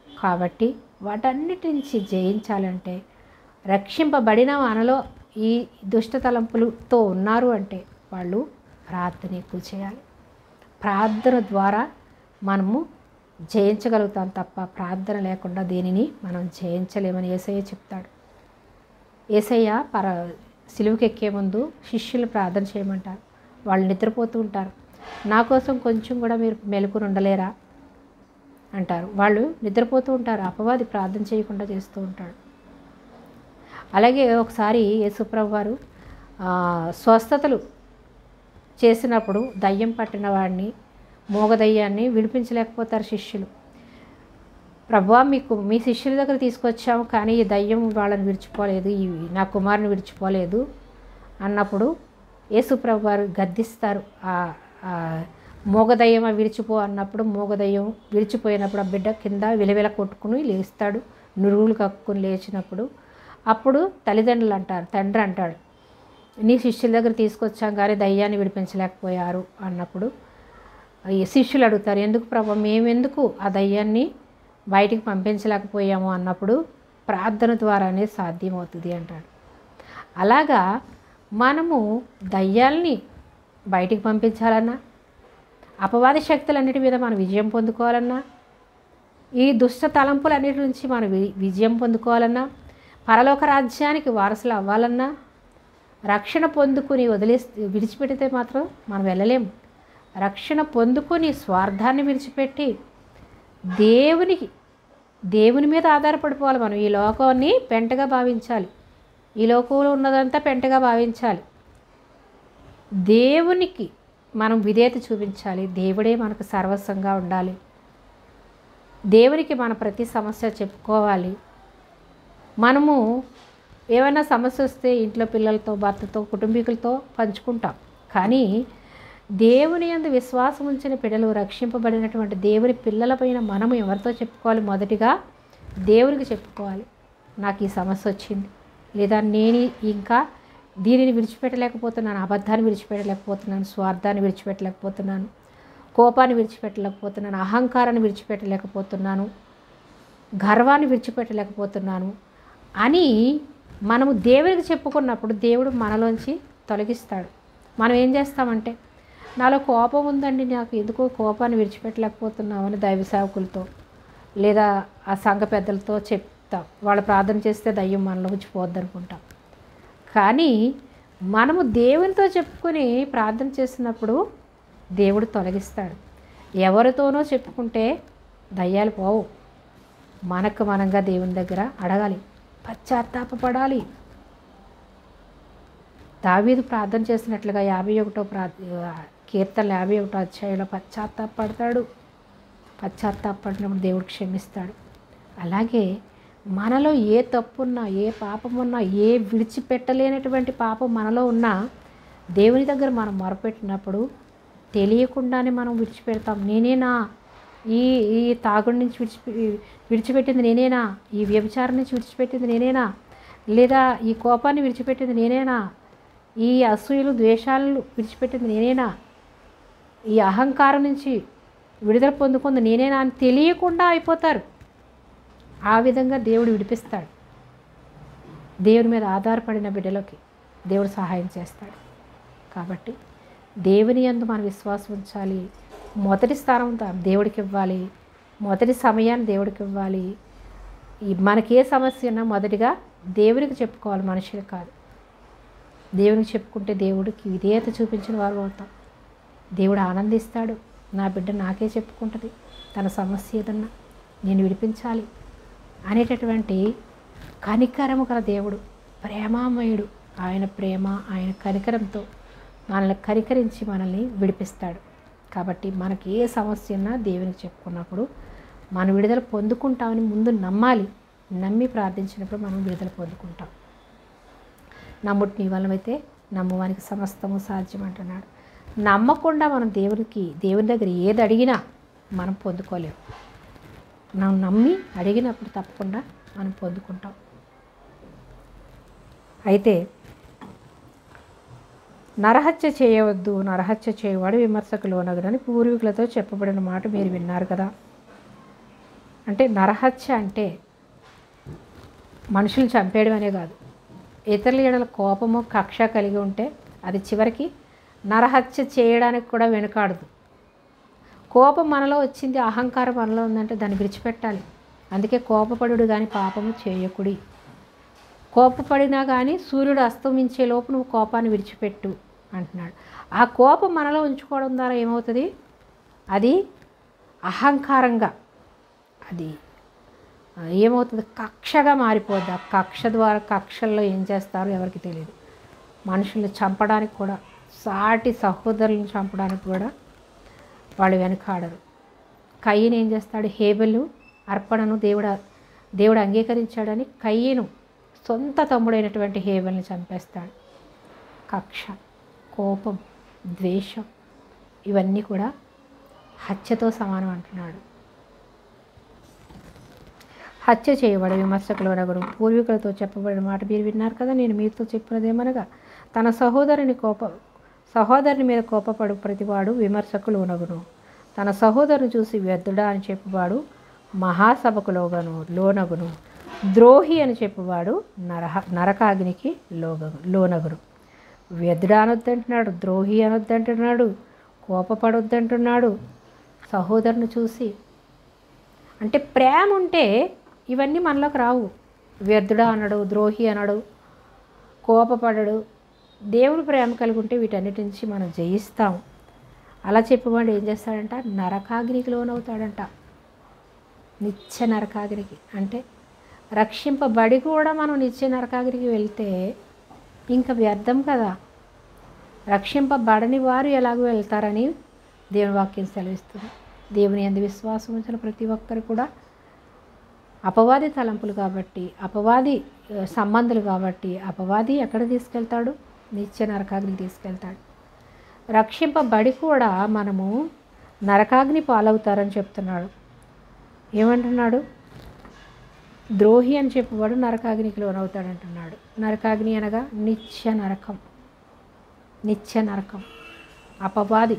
కాబట్టి వాటన్నిటి నుంచి జయించాలంటే, రక్షింపబడిన మనలో ఈ దుష్ట తలంపులతో ఉన్నారు అంటే వాళ్ళు ప్రార్థన ఎక్కువ చేయాలి. ప్రార్థన ద్వారా మనము జయించగలుగుతాం తప్ప ప్రార్థన లేకుండా దేనిని మనం జయించలేమని యేసయ్య చెప్తాడు. యేసయ్య సిలువకి ఎక్కే ముందు శిష్యులు ప్రార్థన చేయమంటారు. వాళ్ళు నిద్రపోతూ ఉంటారు. నా కోసం కొంచెం కూడా మీరు మెలకుని ఉండలేరా అంటారు. వాళ్ళు నిద్రపోతూ ఉంటారు. అపవాది ప్రార్థన చేయకుండా చేస్తూ ఉంటాడు. అలాగే ఒకసారి యేసుప్రభు వారు స్వస్థతలు చేసినప్పుడు దయ్యం పట్టిన వాడిని, మోగదయ్యాన్ని విడిపించలేకపోతారు శిష్యులు. ప్రభువా మీకు మీ శిష్యుల దగ్గర తీసుకొచ్చాము, కానీ ఈ దయ్యం వాళ్ళని విడిచిపోలేదు, ఈ నా కుమారుని విడిచిపోలేదు అన్నప్పుడు యేసు ప్రభు వారు గద్దిస్తారు. మూగదయ్యం విడిచిపో అన్నప్పుడు మూగదయ్యం విడిచిపోయినప్పుడు ఆ బిడ్డ కింద విలవిల కొట్టుకుని లేస్తాడు, నురుగులు కక్కుని లేచినప్పుడు అప్పుడు తల్లిదండ్రులు అంటారు, తండ్రి అంటాడు, నీ శిష్యుల దగ్గర తీసుకొచ్చాం కానీ దయ్యాన్ని విడిపించలేకపోయారు అన్నప్పుడు ఈ శిష్యులు అడుగుతారు, ఎందుకు ప్రభు మేమెందుకు ఆ దయ్యాన్ని బయటికి పంపించలేకపోయాము అన్నప్పుడు ప్రార్థన ద్వారానే సాధ్యమవుతుంది అంటాడు. అలాగా మనము దయ్యాల్ని బయటికి పంపించాలన్నా, అపవాది శక్తులన్నిటి మీద మనం విజయం పొందుకోవాలన్నా, ఈ దుష్ట తలంపులన్నిటి నుంచి మనం విజయం పొందుకోవాలన్నా, పరలోక రాజ్యానికి వారసులు అవ్వాలన్నా, రక్షణ పొందుకుని విడిచిపెడితే మాత్రం మనం వెళ్ళలేము. రక్షణ పొందుకొని స్వార్థాన్ని విడిచిపెట్టి దేవుని మీద ఆధారపడిపోవాలి. మనం ఈ లోకాన్ని పెంటగా భావించాలి, ఈ లోకంలో ఉన్నదంతా పెంటగా భావించాలి. దేవునికి మనం విధేయత చూపించాలి, దేవుడే మనకు సర్వస్వంగా ఉండాలి. దేవునికి మన ప్రతి సమస్య చెప్పుకోవాలి. మనము ఏమైనా సమస్య వస్తే ఇంట్లో పిల్లలతో, భర్తతో, కుటుంబీకులతో పంచుకుంటాం, కానీ దేవుని యందు విశ్వాసం ఉంచిన పిల్లలు, రక్షింపబడినటువంటి దేవుని పిల్లలపైన మనము ఎవరితో చెప్పుకోవాలి? మొదటిగా దేవునికి చెప్పుకోవాలి. నాకు ఈ సమస్య వచ్చింది, లేదా నేను ఇంకా దీనిని విడిచిపెట్టలేకపోతున్నాను, అబద్ధాన్ని విడిచిపెట్టలేకపోతున్నాను, స్వార్థాన్ని విడిచిపెట్టలేకపోతున్నాను, కోపాన్ని విడిచిపెట్టలేకపోతున్నాను, అహంకారాన్ని విడిచిపెట్టలేకపోతున్నాను, గర్వాన్ని విడిచిపెట్టలేకపోతున్నాను అని మనము దేవునికి చెప్పుకున్నప్పుడు దేవుడు మనలోంచి తొలగిస్తాడు. మనం ఏం చేస్తామంటే, నాలో కోపం ఉందండి, నాకు ఎందుకో కోపాన్ని విడిచిపెట్టలేకపోతున్నామని దైవ సేవకులతో లేదా ఆ సంఘ పెద్దలతో చెప్తాం. వాళ్ళు ప్రార్థన చేస్తే దయ్యం మనలోంచి పోద్దనుకుంటాం. కానీ మనము దేవునితో చెప్పుకొని ప్రార్థన చేసినప్పుడు దేవుడు తొలగిస్తాడు. ఎవరితోనో చెప్పుకుంటే దయ్యాలు పోవు. మనకు మనంగా దేవుని దగ్గర అడగాలి, పశ్చాత్తాపపడాలి. దావీదు ప్రార్థన చేసినట్లుగా 51వ కీర్తన 51వ అధ్యాయంలో పశ్చాత్తాపడతాడు. పశ్చాత్తాపడినప్పుడు దేవుడు క్షమిస్తాడు. అలాగే మనలో ఏ తప్పున్నా, ఏ పాపం ఉన్నా, ఏ విడిచిపెట్టలేనటువంటి పాపం మనలో ఉన్నా దేవుని దగ్గర మనం మొరపెట్టినప్పుడు తెలియకుండానే మనం విడిచిపెడతాం. నేనేనా ఈ తాగుడి నుంచి విడిచిపెట్టింది నేనేనా? ఈ వ్యభిచారం నుంచి విడిచిపెట్టింది నేనేనా? లేదా ఈ కోపాన్ని విడిచిపెట్టింది నేనేనా? ఈ అసూయలు, ద్వేషాలను విడిచిపెట్టింది నేనేనా? ఈ అహంకారం నుంచి విడుదల పొందుకుంది నేనేనా అని తెలియకుండా అయిపోతారు. ఆ విధంగా దేవుడు విడిపిస్తాడు. దేవుని మీద ఆధారపడిన బిడ్డలకి దేవుడు సహాయం చేస్తాడు. కాబట్టి దేవుని యందు మన విశ్వాసం ఉంచాలి. మొదటి స్థానం దేవుడికి ఇవ్వాలి, మొదటి సమయాన్ని దేవుడికి ఇవ్వాలి. మనకే సమస్య ఉన్నా మొదటిగా దేవునికి చెప్పుకోవాలి, మనుషులు కాదు. దేవునికి చెప్పుకుంటే దేవుడికి విధేయత చూపించిన వారు అవుతాం. దేవుడు ఆనందిస్తాడు. నా బిడ్డ నాకే చెప్పుకుంటుంది, తన సమస్య ఏదన్నా నేను విడిపించాలి అనేటటువంటి కనికరము గల దేవుడు, ప్రేమామయుడు. ఆయన ప్రేమ, ఆయన కనికరంతో మనల్ని కనికరించి మనల్ని విడిపిస్తాడు. కాబట్టి మనకి ఏ సమస్య ఉన్నా దేవునికి చెప్పుకున్నప్పుడు మనం విడుదల పొందుకుంటామని ముందు నమ్మాలి. నమ్మి ప్రార్థించినప్పుడు మనం విడుదల పొందుకుంటాం. నమ్ముటి నీ వల్లమైతే నమ్మువానికి సమస్తము సాధ్యం అంటున్నాడు. నమ్మకుండా మనం దేవుని దగ్గర ఏది అడిగినా మనం పొందుకోలేము. మనం నమ్మి అడిగినప్పుడు తప్పకుండా మనం పొందుకుంటాం. అయితే నరహత్య చేయవద్దు, నరహత్య చేయవాడు విమర్శకు లోనగునని పూర్వీకులతో చెప్పబడిన మాట మీరు విన్నారు కదా. అంటే నరహత్య అంటే మనుషులు చంపేయడం అనే కాదు. ఇతరుల ఎడల కోపము, కక్ష కలిగి ఉంటే అది చివరికి నరహత్య చేయడానికి కూడా వెనుకాడదు. కోపం మనలో వచ్చింది, అహంకారం మనలో ఉందంటే దాన్ని విడిచిపెట్టాలి. అందుకే కోపపడుడు కానీ పాపము చేయకుడి. కోపపడినా కానీ సూర్యుడు అస్తమించే లోపు నువ్వు కోపాన్ని విడిచిపెట్టు అంటున్నాడు. ఆ కోపం మనలో ఉంచుకోవడం ద్వారా ఏమవుతుంది? అది అహంకారంగా, అది ఏమవుతుంది? కక్షగా మారిపోద్ది. ఆ కక్ష ద్వారా, కక్షల్లో ఏం చేస్తారో ఎవరికి తెలియదు. మనుషుల్ని చంపడానికి కూడా, సాటి సహోదరులను చంపడానికి కూడా వాళ్ళు వెనకాడరు. కయ్యను ఏం చేస్తాడు? హేబెలు అర్పణను దేవుడు అంగీకరించాడని కయ్యను సొంత తమ్ముడైనటువంటి హేబెల్ని చంపేస్తాడు. కక్ష, కోపం, ద్వేషం ఇవన్నీ కూడా హత్యతో సమానం అంటున్నాడు. హత్య చేయబడి విమర్శకులనగును. పూర్వీకులతో చెప్పబడిన మాట మీరు విన్నారు కదా. నేను మీతో చెప్పినదేమనగా తన సహోదరుని మీద కోపపడు ప్రతివాడు విమర్శకులు ఉనగును. తన సహోదరుని చూసి వ్యర్థుడా అని చెప్పువాడు మహాసభకు లోనగును. ద్రోహి అని చెప్పువాడు నరకాగ్నికి లోనగును. వ్యర్థుడా అనొద్దంటున్నాడు, ద్రోహి అనొద్దంటున్నాడు, కోపపడొద్దంటున్నాడు. సహోదరుని చూసి అంటే ప్రేమ ఉంటే ఇవన్నీ మనలోకి రావు. వ్యర్థుడా అనడు, ద్రోహి అనడు, కోపపడడు. దేవుని ప్రేమ కలిగి ఉంటే వీటన్నిటి నుంచి మనం జయిస్తాం. అలా చెప్పేవాడు ఏం చేస్తాడంట, నరకాగ్నికి లోనవుతాడంట. నిత్య నరకాగ్నికి అంటే రక్షింపబడి కూడా మనం నిత్య నరకాగ్నికి వెళ్తే ఇంకా వ్యర్థం కదా. రక్షింపబడని వారు ఎలాగో వెళ్తారని దేవుని వాక్యం సెలవిస్తుంది. దేవుని యందు విశ్వాసం ఉంచిన ప్రతి ఒక్కరు కూడా అపవాది తలంపులు కాబట్టి, అపవాది సంబంధాలు కాబట్టి అపవాది ఎక్కడ తీసుకెళ్తాడు, నిత్య నరకాగ్నికి తీసుకెళ్తాడు. రక్షింపబడి కూడా మనము నరకాగ్ని పాలవుతారని చెప్తున్నాడు. ఏమంటున్నాడు, ద్రోహి అని చెప్పేవాడు నరకాగ్నికి లోనవుతాడంటున్నాడు. నరకాగ్ని అనగా నిత్య నరకం. నిత్య నరకం అపవాది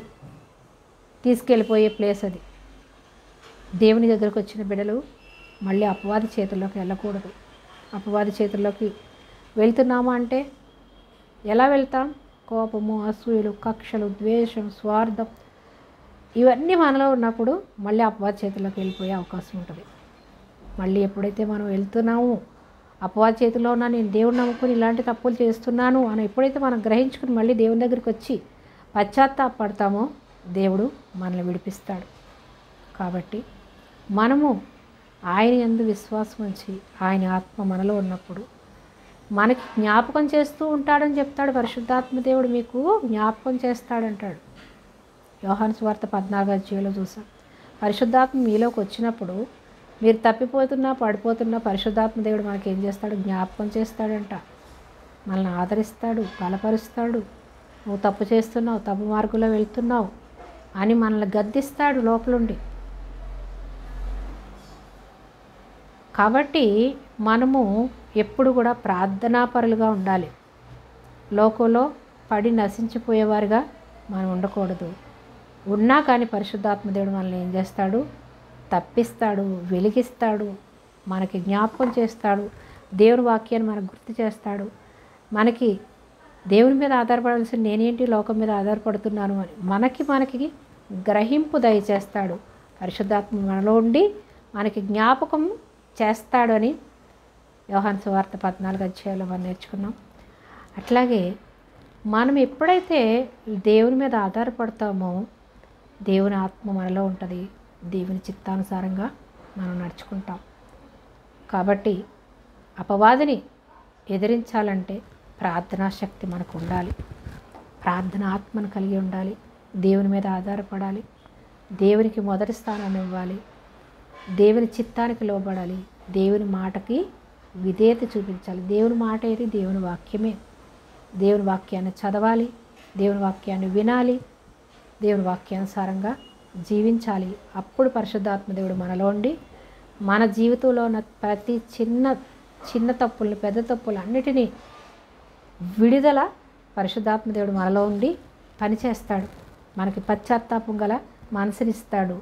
తీసుకెళ్ళిపోయే ప్లేస్ అది. దేవుని దగ్గరకు వచ్చిన బిడ్డలు మళ్ళీ అపవాది చేతుల్లోకి వెళ్ళకూడదు. అపవాది చేతుల్లోకి వెళ్తున్నామా అంటే ఎలా వెళ్తాం? కోపము, అసూయలు, కక్షలు, ద్వేషం, స్వార్థం ఇవన్నీ మనలో ఉన్నప్పుడు మళ్ళీ అపవాది చేతుల్లోకి వెళ్ళిపోయే అవకాశం ఉంటుంది. మళ్ళీ ఎప్పుడైతే మనం వెళ్తున్నాము అపవాది చేతిలో ఉన్నా నేను దేవుని నమ్ముకుని ఇలాంటి తప్పులు చేస్తున్నాను అని ఎప్పుడైతే మనం గ్రహించుకుని మళ్ళీ దేవుని దగ్గరికి వచ్చి పశ్చాత్తాపడతామో దేవుడు మనల్ని విడిపిస్తాడు. కాబట్టి మనము ఆయన యందు విశ్వాసం ఉంచి ఆయన ఆత్మ మనలో ఉన్నప్పుడు మనకి జ్ఞాపకం చేస్తూ ఉంటాడని చెప్తాడు. పరిశుద్ధాత్మ దేవుడు మీకు జ్ఞాపకం చేస్తాడంటాడు. యోహాను సువార్త 14 చూసాం. పరిశుద్ధాత్మ మీలోకి వచ్చినప్పుడు మీరు తప్పిపోతున్నా పడిపోతున్నా పరిశుద్ధాత్మ దేవుడు మనకి ఏం చేస్తాడు, జ్ఞాపకం చేస్తాడంట. మనల్ని ఆదరిస్తాడు, బలపరుస్తాడు. నువ్వు తప్పు చేస్తున్నావు, తప్పు మార్గంలో వెళ్తున్నావు అని మనల్ని గద్దిస్తాడు లోపలుండి. కాబట్టి మనము ఎప్పుడు కూడా ప్రార్థనాపరులుగా ఉండాలి. లోకంలో పడి నశించిపోయేవారుగా మనం ఉండకూడదు. ఉన్నా కానీ పరిశుద్ధాత్మ దేవుడు మనల్ని ఏం చేస్తాడు, తప్పిస్తాడు, వెలిగిస్తాడు, మనకి జ్ఞాపకం చేస్తాడు. దేవుని వాక్యాన్ని మనకు గుర్తు చేస్తాడు. మనకి దేవుని మీద ఆధారపడాల్సిన నేనేంటి లోకం మీద ఆధారపడుతున్నాను అని మనకి గ్రహింపు దయచేస్తాడు. పరిశుద్ధాత్మ మనలో ఉండి మనకి జ్ఞాపకం చేస్తాడు అని యోహాను సువార్త 14 మనం నేర్చుకున్నాం. అట్లాగే మనం ఎప్పుడైతే దేవుని మీద ఆధారపడతామో దేవుని ఆత్మ మనలో ఉంటుంది. దేవుని చిత్తానుసారంగా మనం నడుచుకుంటాం. కాబట్టి అపవాదిని ఎదిరించాలంటే ప్రార్థనా శక్తి మనకు ఉండాలి. ప్రార్థన ఆత్మను కలిగి ఉండాలి. దేవుని మీద ఆధారపడాలి. దేవునికి మొదటి స్థానాన్ని ఇవ్వాలి. దేవుని చిత్తానికి లోబడాలి. దేవుని మాటకి విధేయత చూపించాలి. దేవుని మాట ఏది? దేవుని వాక్యమే. దేవుని వాక్యాన్ని చదవాలి, దేవుని వాక్యాన్ని వినాలి, దేవుని వాక్యానుసారంగా జీవించాలి. అప్పుడు పరిశుద్ధాత్మ దేవుడు మనలో ఉండి మన జీవితంలో ఉన్న ప్రతి చిన్న తప్పుల్ని, పెద్ద తప్పులు అన్నిటినీ విడుదల పరిశుద్ధాత్మ దేవుడు మనలో ఉండి పనిచేస్తాడు. మనకి పశ్చాత్తాపం గల మనసునిస్తాడు.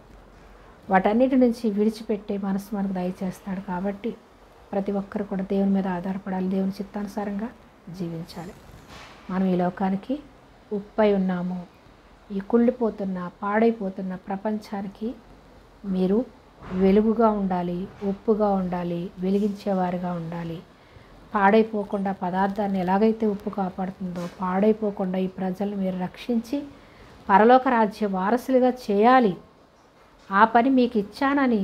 వాటన్నిటి నుంచి విడిచిపెట్టే మనసు మనకు దయచేస్తాడు. కాబట్టి ప్రతి ఒక్కరు కూడా దేవుని మీద ఆధారపడాలి. దేవుని చిత్తానుసారంగా జీవించాలి. మనం ఈ లోకానికి ఉప్పై ఉన్నాము. ఈ కుళ్ళిపోతున్న పాడైపోతున్న ప్రపంచానికి మీరు వెలుగుగా ఉండాలి, ఉప్పుగా ఉండాలి, వెలిగించేవారుగా ఉండాలి. పాడైపోకుండా పదార్థాన్ని ఎలాగైతే ఉప్పు కాపాడుతుందో పాడైపోకుండా ఈ ప్రజలను మీరు రక్షించి పరలోక రాజ్య వారసులుగా చేయాలి. ఆ పని మీకు ఇచ్చానని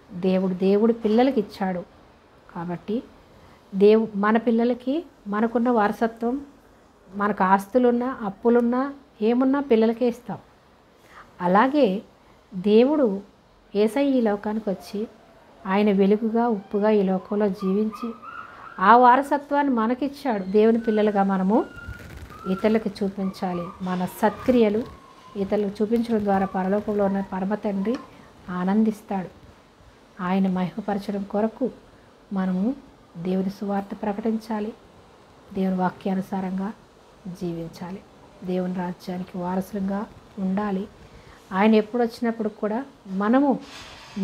దేవుడు పిల్లలకి ఇచ్చాడు. కాబట్టి మన పిల్లలకి మనకున్న వారసత్వం, మనకు ఆస్తులున్నా అప్పులున్నా ఏమున్నా పిల్లలకే ఇస్తాం. అలాగే దేవుడు యేసయ్య ఈ లోకానికి వచ్చి ఆయన వెలుగుగా ఉప్పుగా ఈ లోకంలో జీవించి ఆ వారసత్వాన్ని మనకిచ్చాడు. దేవుని పిల్లలుగా మనము ఇతరులకు చూపించాలి. మన సత్క్రియలు ఇతరులకు చూపించడం ద్వారా పరలోకంలో ఉన్న పరమ తండ్రి ఆనందిస్తాడు. ఆయన మహిమపరచడం కొరకు మనము దేవుని సువార్త ప్రకటించాలి. దేవుని వాక్యానుసారంగా జీవించాలి. దేవుని రాజ్యానికి వారసులుగా ఉండాలి. ఆయన ఎప్పుడు వచ్చినప్పుడు కూడా మనము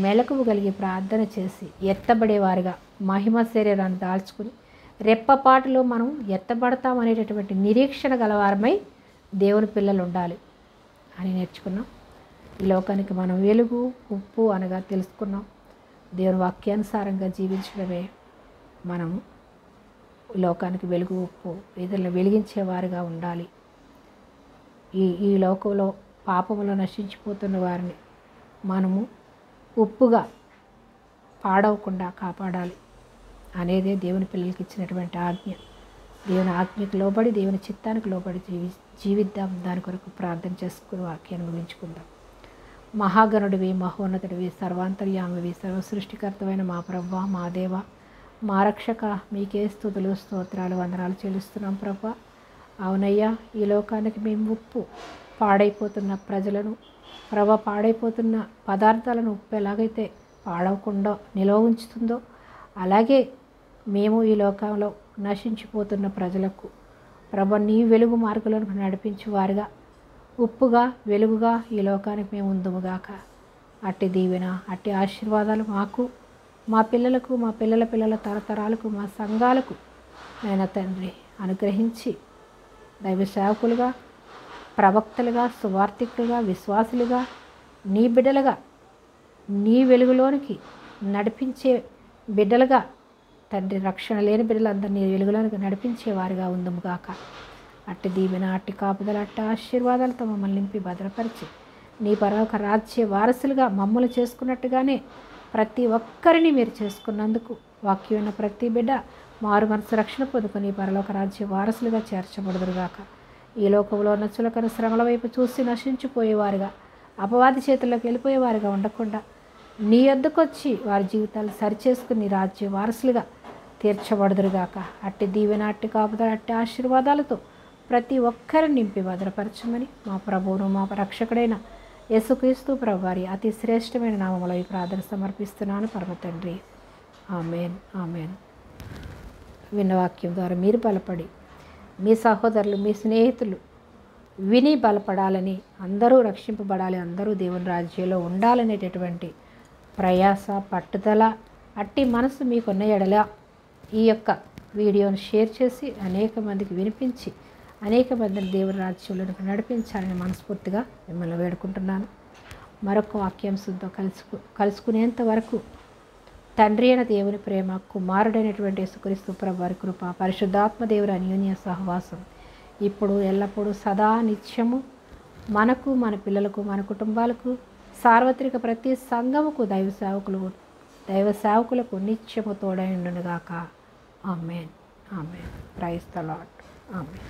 మెలకువ కలిగి ప్రార్థన చేసి ఎత్తబడేవారుగా మహిమ శరీరాన్ని దాల్చుకుని రెప్పపాటులో మనం ఎత్తబడతామనేటటువంటి నిరీక్షణ గలవారమై దేవుని పిల్లలు ఉండాలి అని నేర్చుకున్నాం. ఈ లోకానికి మనం వెలుగు ఉప్పు అనగా తెలుసుకున్నాం. దేవుని వాక్యానుసారంగా జీవించడమే మనము లోకానికి వెలుగు ఉప్పు, ఇతరులను వెలిగించేవారుగా ఉండాలి. ఈ లోకంలో పాపములో నశించిపోతున్న వారిని మనము ఉప్పుగా పాడవకుండా కాపాడాలి అనేదే దేవుని పిల్లలకి ఇచ్చినటువంటి ఆజ్ఞ. దేవుని ఆజ్ఞకు లోబడి దేవుని చిత్తానికి లోబడి జీవిద్దాం. దాని కొరకు ప్రార్థన చేసుకుని వాక్యాన్ని ముగించుకుందాం. మహాగణుడివి, మహోన్నతుడివి, సర్వాంతర్యామివి, సర్వసృష్టికర్తమైన మా ప్రభువా, మా దేవ, మా రక్షక, మీకే స్తుతులు స్తోత్రాలు వందనాలు చెల్లిస్తున్నాం ప్రభువా. అవునయ్యా, ఈ లోకానికి మేము ఉప్పు. పాడైపోతున్న ప్రజలను పాడైపోతున్న పదార్థాలను ఉప్పు ఎలాగైతే పాడవకుండా నిల్వ ఉంచుతుందో అలాగే మేము ఈ లోకంలో నశించిపోతున్న ప్రజలకు నీ వెలుగు మార్గంలో నడిపించు వారుగా ఉప్పుగా వెలుగుగా ఈ లోకానికి మేము ఉందుముగాక. అట్టి దీవెన అట్టి ఆశీర్వాదాలు మాకు, మా పిల్లలకు, మా పిల్లల పిల్లల తరతరాలకు, మా సంఘాలకు నాయన తండ్రి అనుగ్రహించి దైవ సేవకులుగా, ప్రవక్తలుగా, సువార్థికులుగా, విశ్వాసులుగా, నీ బిడ్డలుగా, నీ వెలుగులోనికి నడిపించే బిడ్డలుగా తండ్రి, రక్షణ లేని బిడ్డలందరినీ వెలుగులోనికి నడిపించేవారుగా ఉందముగాక. అట్టి దీవెన అట్టి కాపుదల అట్టి ఆశీర్వాదాలతో మమ్మల్ని నింపి భద్రపరిచి నీ పరలోక రాజ్య వారసులుగా మమ్మల్ని చేసుకున్నట్టుగానే ప్రతి ఒక్కరిని మీరు చేసుకున్నందుకు వాక్యమైన ప్రతి బిడ్డ మారు మనసు రక్షణ పొందుకొని పరలోక రాజ్య వారసులుగా చేర్చబడుదురుగాక. ఈ లోకంలో ఉన్న చులకన శ్రమల వైపు చూసి నశించిపోయేవారుగా, అపవాది చేతుల్లోకి వెళ్ళిపోయేవారుగా ఉండకుండా నీ యొద్దకొచ్చి వారి జీవితాలు సరిచేసుకుని రాజ్య వారసులుగా తీర్చబడుదురుగాక. అట్టి దీవెన అట్టి కాపుదల అట్టి ఆశీర్వాదాలతో ప్రతి ఒక్కరిని నింపి భద్రపరచమని మా ప్రభువును మా రక్షకుడైన యేసుక్రీస్తు ప్రభువారి అతి శ్రేష్టమైన నామములో ఈ ప్రార్థన సమర్పిస్తున్నాను పరమ తండ్రి. Amen, amen. విన్న వాక్యం ద్వారా మీరు బలపడి మీ సహోదరులు, మీ స్నేహితులు విని బలపడాలని, అందరూ రక్షింపబడాలి, అందరూ దేవుని రాజ్యంలో ఉండాలనేటటువంటి ప్రయాస, పట్టుదల, అట్టి మనసు మీకున్న ఎడల ఈ యొక్క వీడియోను షేర్ చేసి అనేక మందికి వినిపించి అనేక మందిని దేవుని రాజ్యంలోకి నడిపించాలని మనస్ఫూర్తిగా మిమ్మల్ని వేడుకుంటున్నాను. మరొక వాక్యాంశంతో కలుసుకునేంత వరకు తండ్రి అయిన దేవుని ప్రేమ, కుమారుడైనటువంటి యేసుక్రీస్తు ప్రభువారి కృప, పరిశుద్ధాత్మ దేవుని అన్యోన్య సహవాసం ఇప్పుడు ఎల్లప్పుడూ సదా నిత్యము మనకు, మన పిల్లలకు, మన కుటుంబాలకు, సార్వత్రిక ప్రతి సంఘముకు, దైవ సేవకులకు నిత్యము తోడై ఉండునుగాక. Amen, amen. Praise the Lord. Amen.